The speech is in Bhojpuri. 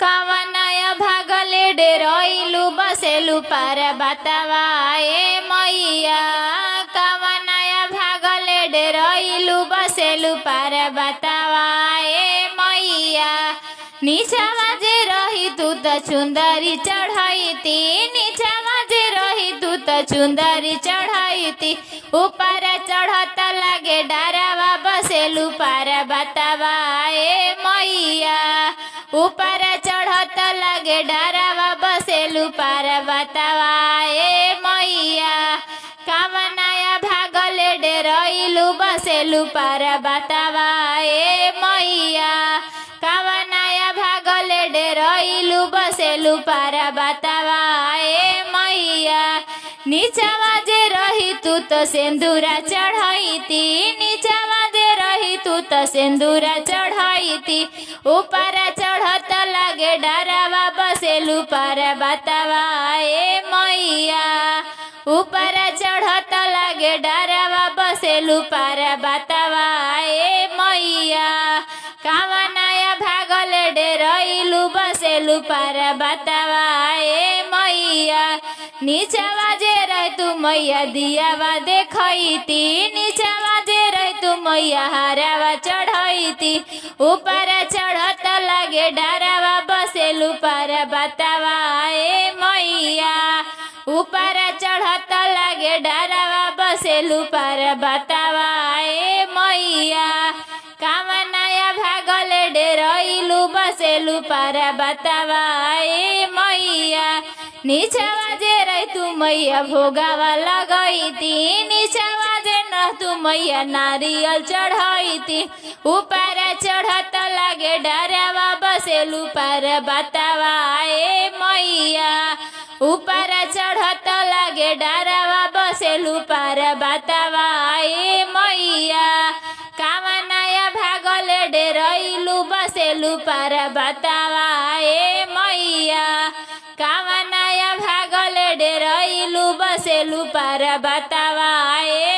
कवनाया भागले डेरइलु बसेलु पार बतावा ए मैया कवनाया भागले डेरइलु बसेलु पार बतावा ए मैया नीचामा जे रही तू त चुंदरी चढ़ाईती नीचामा जे रही तू त चुंदरी चढ़ाईती ऊपर चढ़त लागे डरावा बसेलु पार बतावा ए मैया ऊपर चढ़त लागे डरावा बसेलु पार बतावा ए मैया कवनाया भागले डेरइलु बसेलु पार बतावा ए मैया कवनाया भागले डेरइलु बसेलु पार बतावा ए मैया नीचामा जे रही तू त सिंदूरा चढ़ाईती नीचामा जे रही तू त सिंदूरा चढ़ाईती ऊपर चढ़त लागे डरावा बसेलु पार बतावा ए मैया ऊपर चढ़त लागे डरावा बसेलु पार बतावा ए मैया कवनाया भागले डेरइलु बसेलु पार बतावा ए मैया नीचावा जे रह तू मैया दियावा देखैती नीचावा जे रह तू मैया हारावा चढ़ैती ऊपर चढ़त लागे डरावा बसेलु पार बतावा ए मैया ऊपर चढ़त लागे डरावा बसेलु पार बतावा ए मैया कवनाया भागले डेरइलु बसेलु पार बतावा ए मैया नीचावा जे रह तू मैया भोगावा लगैती नीचावा जे न तू मैया नारियल चढ़ैती ऊपर चढ़त लागे डरावा बसेलु पार बतावा ए मैया ऊपर चढ़त लागे डरावा बसेलु पार बतावा ए मैया कवनाया भागले डेरइलु बसेलु पार बतावा ए मैया कवनाया भागले डेरइलु बसेलु पार बतावा ए